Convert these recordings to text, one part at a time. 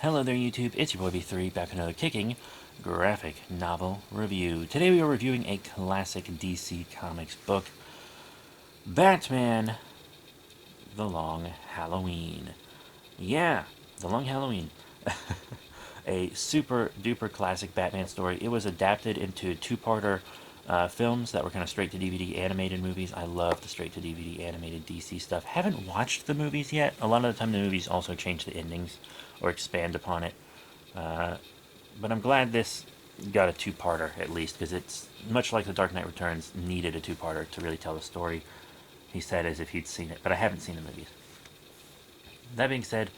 Hello there YouTube, it's your boy B3 back with another kicking graphic novel review. Today we are reviewing a classic DC Comics book, Batman: The Long Halloween. Yeah, The Long Halloween. A super duper classic Batman story. It was adapted into two-parter films that were kind of straight to DVD animated movies. I love the straight to DVD animated DC stuff. Haven't watched the movies yet. A lot of the time the movies also change the endings or expand upon it. But I'm glad this got a two-parter at least, because it's much like The Dark Knight Returns needed a two-parter to really tell the story. He said as if he'd seen it, but I haven't seen the movies. That being said,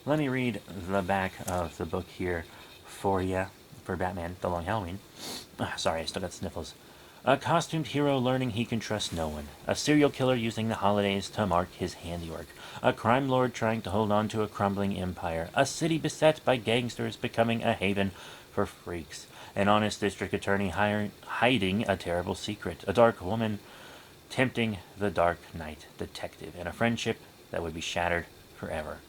let me read the back of the book here for you, for Batman: The Long Halloween. Sorry, I still got sniffles. A costumed hero learning he can trust no one. A serial killer using the holidays to mark his handiwork. A crime lord trying to hold on to a crumbling empire. A city beset by gangsters becoming a haven for freaks. An honest district attorney hiding a terrible secret. A dark woman tempting the Dark Knight detective. And a friendship that would be shattered forever.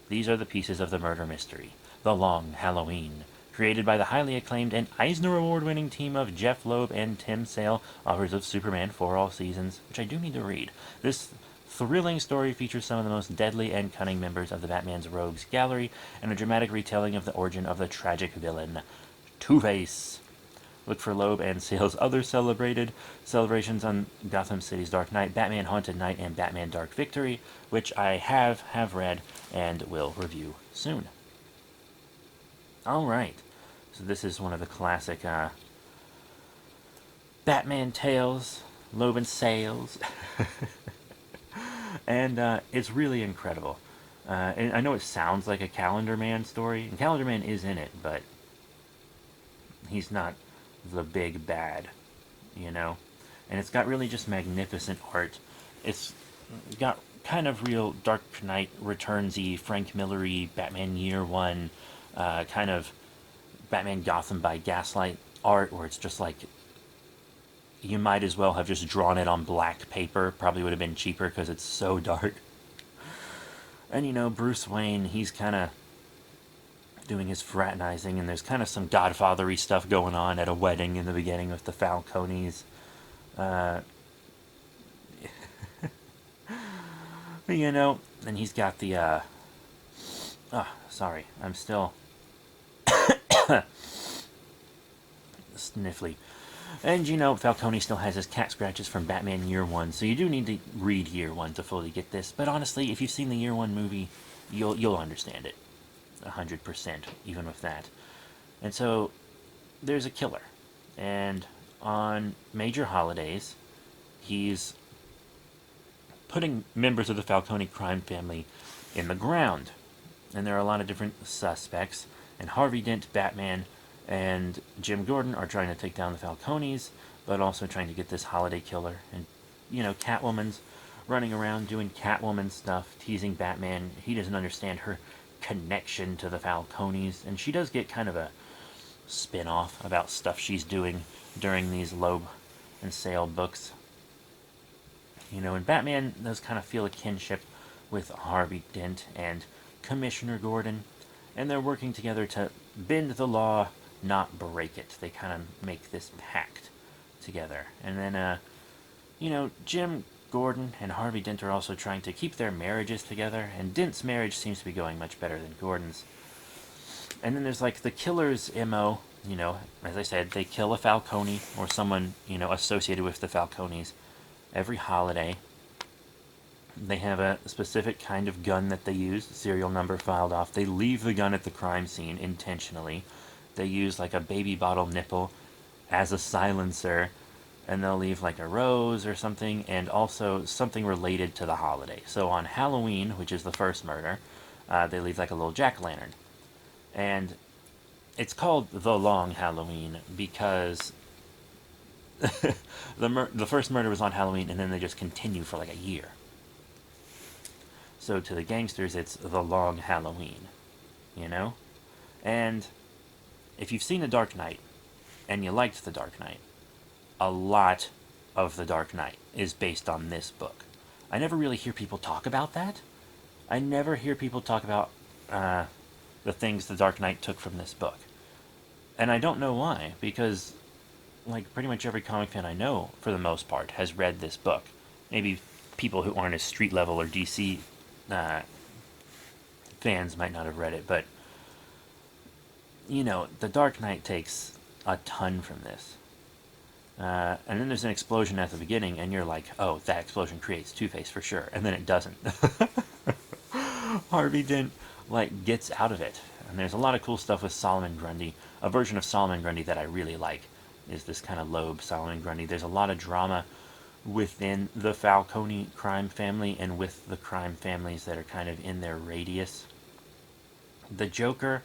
These are the pieces of the murder mystery. The Long Halloween. Created by the highly acclaimed and Eisner Award-winning team of Jeff Loeb and Tim Sale, authors of Superman for All Seasons, which I do need to read. This thrilling story features some of the most deadly and cunning members of the Batman's rogues gallery, and a dramatic retelling of the origin of the tragic villain, Two-Face. Look for Loeb and Sale's other celebrations on Gotham City's Dark Knight, Batman Haunted Knight, and Batman Dark Victory, which I have read and will review soon. Alright, so this is one of the classic Batman tales, Loeb and Sales, and it's really incredible. And I know it sounds like a Calendar Man story, and Calendar Man is in it, but he's not the big bad, you know? And it's got really just magnificent art. It's got kind of real Dark Knight Returns-y, Frank Miller-y, Batman Year One, kind of Batman Gotham by Gaslight art, where it's just like you might as well have just drawn it on black paper. Probably would have been cheaper because it's so dark. And you know, Bruce Wayne, he's kind of doing his fraternizing, and there's kind of some Godfather-y stuff going on at a wedding in the beginning with the Falcones. Uh, you know, and he's got the, oh, sorry, I'm still sniffly. And you know, Falcone still has his cat scratches from Batman Year One, so you do need to read Year One to fully get this. But honestly, if you've seen the Year One movie, you'll understand it, 100%, even with that. And so, there's a killer, and on major holidays, he's putting members of the Falcone crime family in the ground. And there are a lot of different suspects, and Harvey Dent, Batman, and Jim Gordon are trying to take down the Falcones, but also trying to get this holiday killer. And, you know, Catwoman's running around doing Catwoman stuff, teasing Batman. He doesn't understand her connection to the Falcones, and she does get kind of a spin-off about stuff she's doing during these Loeb and Sale books. You know, and Batman does kind of feel a kinship with Harvey Dent and Commissioner Gordon, and they're working together to bend the law, not break it. They kind of make this pact together. And then, you know, Jim Gordon and Harvey Dent are also trying to keep their marriages together, and Dent's marriage seems to be going much better than Gordon's. And then there's like the killer's MO, you know, as I said, they kill a Falcone or someone, you know, associated with the Falcones every holiday. They have a specific kind of gun that they use, serial number filed off. They leave the gun at the crime scene intentionally. They use like a baby bottle nipple as a silencer, and they'll leave like a rose or something, and also something related to the holiday. So on Halloween, which is the first murder, they leave like a little jack-o'-lantern. And it's called The Long Halloween because the first murder was on Halloween, and then they just continue for like a year. So to the gangsters, it's The Long Halloween, you know? And if you've seen The Dark Knight, and you liked The Dark Knight, a lot of The Dark Knight is based on this book. I never really hear people talk about that. I never hear people talk about the things the Dark Knight took from this book. And I don't know why, because like pretty much every comic fan I know, for the most part, has read this book. Maybe people who aren't as street level or DC uh, fans might not have read it, but the Dark Knight takes a ton from this. And then there's an explosion at the beginning, and you're like, oh, that explosion creates Two-Face for sure. And then it doesn't. Harvey Dent, gets out of it. And there's a lot of cool stuff with Solomon Grundy. A version of Solomon Grundy that I really like is this kind of Loeb Solomon Grundy. There's a lot of drama within the Falcone crime family and with the crime families that are kind of in their radius. The Joker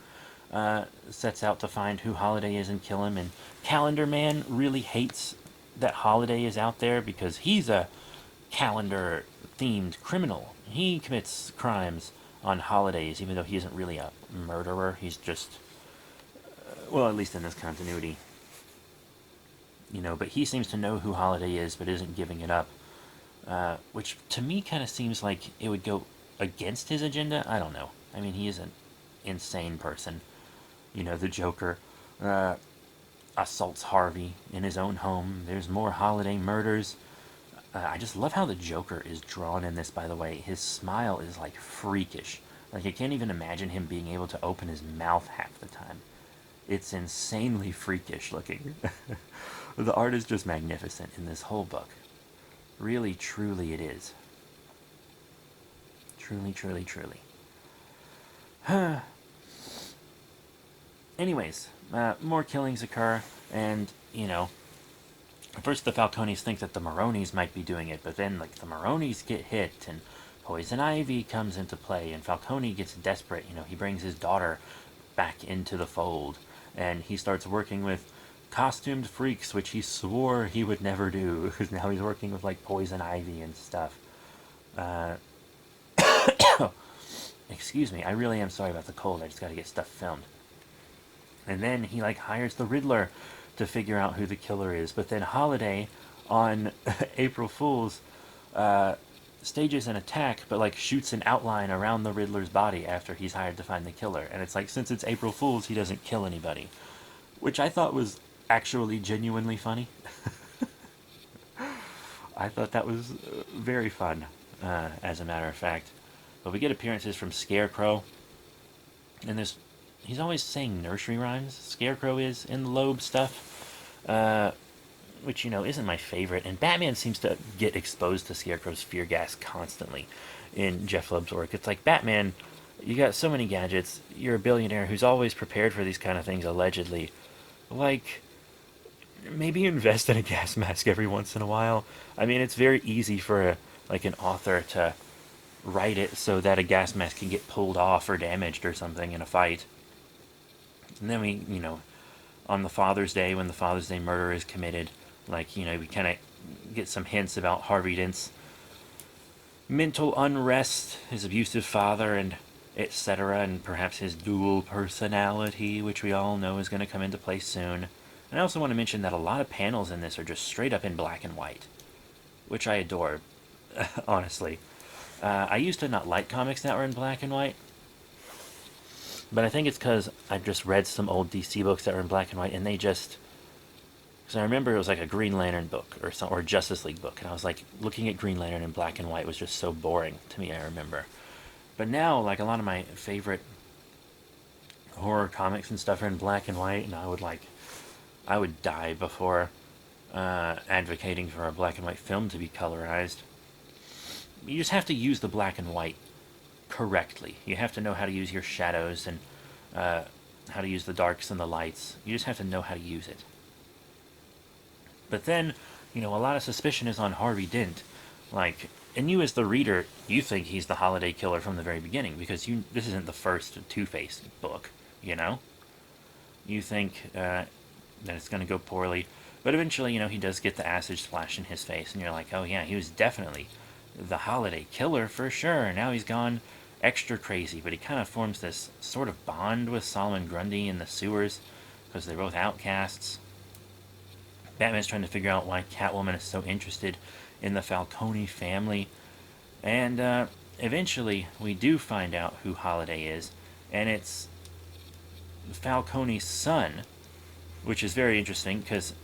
sets out to find who Holiday is and kill him, and Calendar Man really hates that Holiday is out there because he's a calendar-themed criminal. He commits crimes on holidays, even though he isn't really a murderer. He's just, well, at least in this continuity. But he seems to know who Holiday is, but isn't giving it up. Which, to me, kind of seems like it would go against his agenda. I don't know. I mean, he is an insane person. The Joker assaults Harvey in his own home. There's more Holiday murders. I just love how the Joker is drawn in this, by the way. His smile is, freakish. I can't even imagine him being able to open his mouth half the time. It's insanely freakish looking. The art is just magnificent in this whole book. Really, truly it is. Truly, truly, truly. Anyways, more killings occur, and, first the Falcones think that the Maronis might be doing it, but then, the Maronis get hit, and Poison Ivy comes into play, and Falcone gets desperate. He brings his daughter back into the fold, and he starts working with costumed freaks, which he swore he would never do, because now he's working with, Poison Ivy and stuff. Excuse me, I really am sorry about the cold. I just gotta get stuff filmed. And then he, hires the Riddler to figure out who the killer is. But then Holiday, on April Fool's, stages an attack, but, shoots an outline around the Riddler's body after he's hired to find the killer. And it's since it's April Fool's, he doesn't kill anybody. Which I thought was actually genuinely funny. I thought that was very fun, as a matter of fact. But we get appearances from Scarecrow. And he's always saying nursery rhymes. Scarecrow is in the Loeb stuff, which isn't my favorite. And Batman seems to get exposed to Scarecrow's fear gas constantly in Jeff Loeb's work. It's like, Batman, you got so many gadgets. You're a billionaire who's always prepared for these kind of things, allegedly. Maybe invest in a gas mask every once in a while. I mean, it's very easy for an author to write it so that a gas mask can get pulled off or damaged or something in a fight. And then we, on the Father's Day, when the Father's Day murder is committed, we kind of get some hints about Harvey Dent's mental unrest, his abusive father, and etc., and perhaps his dual personality, which we all know is going to come into play soon. And I also want to mention that a lot of panels in this are just straight up in black and white, which I adore, honestly. I used to not like comics that were in black and white, but I think it's because I've just read some old DC books that were in black and white, and they just... Because I remember it was a Green Lantern book or Justice League book, and I was looking at Green Lantern in black and white was just so boring to me, I remember. But now, a lot of my favorite horror comics and stuff are in black and white, and I would die before advocating for a black and white film to be colorized. You just have to use the black and white correctly. You have to know how to use your shadows and how to use the darks and the lights. You just have to know how to use it. But then, a lot of suspicion is on Harvey Dent. And you as the reader, you think he's the Holiday killer from the very beginning, because this isn't the first Two-Face book, You think that it's going to go poorly. But eventually, he does get the acid splash in his face, and you're like, oh yeah, he was definitely the Holiday killer for sure. Now he's gone extra crazy, but he kind of forms this sort of bond with Solomon Grundy in the sewers, because they're both outcasts. Batman's trying to figure out why Catwoman is so interested in the Falcone family. And eventually, we do find out who Holiday is. And it's Falcone's son, which is very interesting because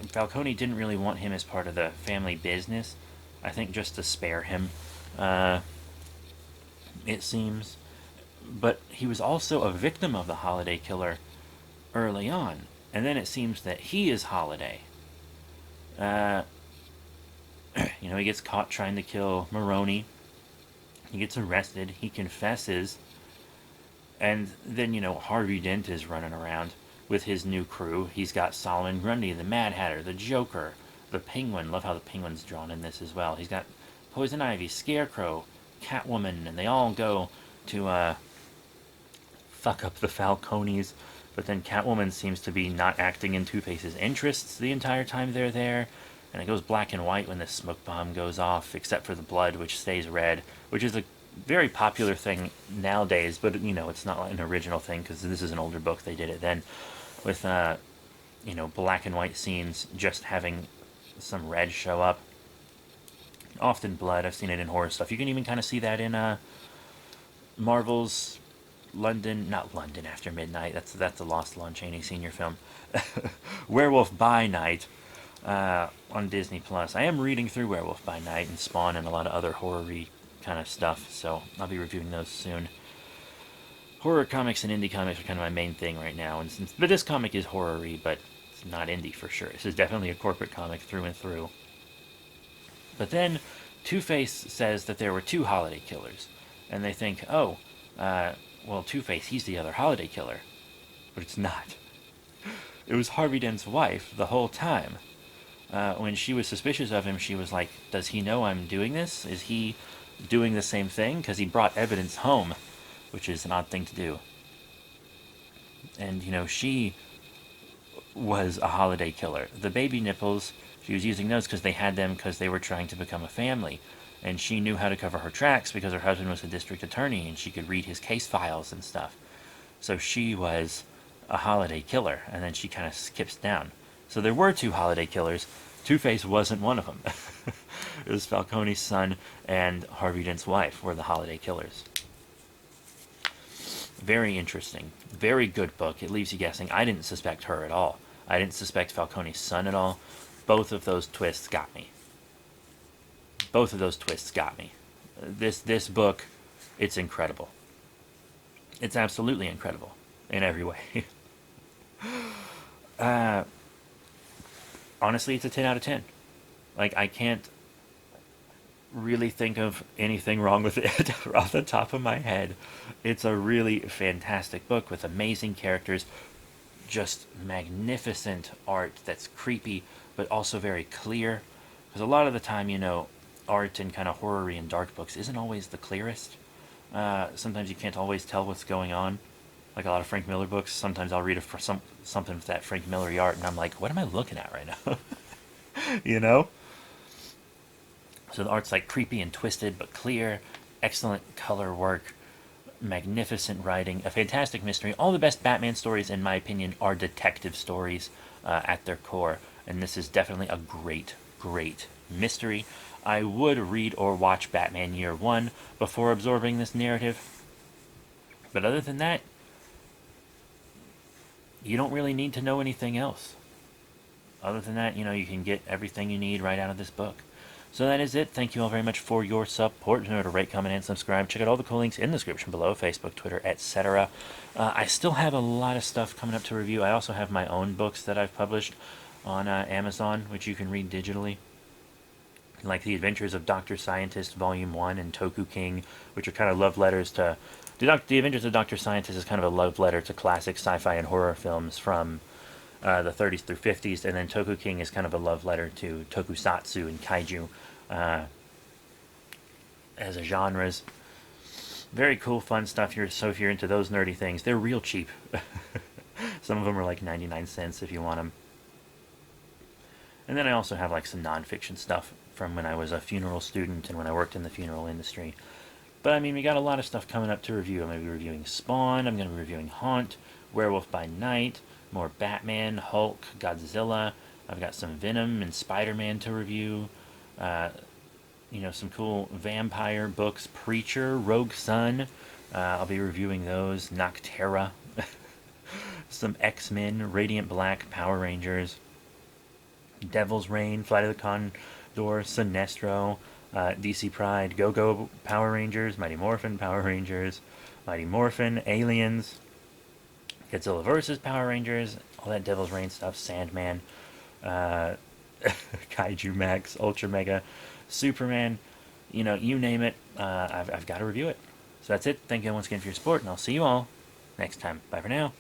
Falcone didn't really want him as part of the family business. I think just to spare him, uh, it seems. But he was also a victim of the Holiday Killer early on, and then it seems that he is Holiday. Uh, he gets caught trying to kill Maroni. He gets arrested. He confesses, and then Harvey Dent is running around with his new crew. He's got Solomon Grundy, the Mad Hatter, the Joker, the Penguin. Love how the Penguin's drawn in this as well. He's got Poison Ivy, Scarecrow, Catwoman, and they all go to fuck up the Falcones. But then Catwoman seems to be not acting in Two-Face's interests the entire time they're there. And it goes black and white when the smoke bomb goes off, except for the blood, which stays red, which is a very popular thing nowadays, but it's not like an original thing because this is an older book. They did it then with black and white scenes just having some red show up. Often blood. I've seen it in horror stuff. You can even kind of see that in Marvel's not London After Midnight. That's a lost Lon Chaney Sr. film. Werewolf by Night on Disney Plus. I am reading through Werewolf by Night and Spawn and a lot of other horror-y kind of stuff, so I'll be reviewing those soon. Horror comics and indie comics are kind of my main thing right now, but this comic is horror-y, but it's not indie for sure. This is definitely a corporate comic through and through. But then Two-Face says that there were two Holiday Killers, and they think, well, Two-Face, he's the other Holiday Killer. But it's not. It was Harvey Dent's wife the whole time. When she was suspicious of him, she was like, does he know I'm doing this? Is he doing the same thing? Because he brought evidence home, which is an odd thing to do. And, she was a Holiday Killer. The baby nipples, she was using those because they had them because they were trying to become a family. And she knew how to cover her tracks because her husband was a district attorney and she could read his case files and stuff. So she was a Holiday Killer, and then she kind of skips down. So there were two Holiday Killers. Two-Face wasn't one of them. It was Falcone's son and Harvey Dent's wife were the Holiday Killers. Very interesting. Very good book. It leaves you guessing. I didn't suspect her at all. I didn't suspect Falcone's son at all. Both of those twists got me. Both of those twists got me. This book, it's incredible. It's absolutely incredible in every way. Honestly, it's a 10 out of 10. Like, I can't really think of anything wrong with it off the top of my head. It's a really fantastic book with amazing characters, just magnificent art that's creepy, but also very clear. Because a lot of the time, art in kind of horror-y and dark books isn't always the clearest. Sometimes you can't always tell what's going on. Like a lot of Frank Miller books, sometimes I'll read something with that Frank Miller art, and I'm like, what am I looking at right now? So the art's like creepy and twisted, but clear. Excellent color work. Magnificent writing. A fantastic mystery. All the best Batman stories, in my opinion, are detective stories at their core. And this is definitely a great, great mystery. I would read or watch Batman Year One before absorbing this narrative. But other than that, you don't really need to know anything else. Other than that, you can get everything you need right out of this book. So that is it. Thank you all very much for your support. Remember to rate, comment, and subscribe. Check out all the cool links in the description below, Facebook, Twitter, etc. I still have a lot of stuff coming up to review. I also have my own books that I've published on Amazon, which you can read digitally. Like The Adventures of Dr. Scientist, Volume 1, and Toku King, which are kind of love letters to... The Adventures of Dr. Scientist is kind of a love letter to classic sci-fi and horror films from the 30s through 50s, and then Toku King is kind of a love letter to tokusatsu and kaiju as a genres. Very cool, fun stuff here. So if you're into those nerdy things, they're real cheap. Some of them are like 99 cents if you want them. And then I also have like some nonfiction stuff from when I was a funeral student and when I worked in the funeral industry. But I mean, we got a lot of stuff coming up to review. I'm going to be reviewing Spawn, I'm going to be reviewing Haunt, Werewolf by Night, more Batman, Hulk, Godzilla. I've got some Venom and Spider-Man to review. Some cool vampire books, Preacher, Rogue Sun. I'll be reviewing those. Nocterra. some X-Men, Radiant Black, Power Rangers, Devil's Reign, Flight of the Condor, Sinestro, DC Pride, Go-Go Power Rangers, Mighty Morphin Power Rangers, Mighty Morphin, Aliens, Godzilla vs. Power Rangers, all that Devil's Reign stuff, Sandman, uh, Kaiju Max, Ultra Mega, Superman, you name it, I've got to review it. So that's it. Thank you once again for your support, and I'll see you all next time. Bye for now.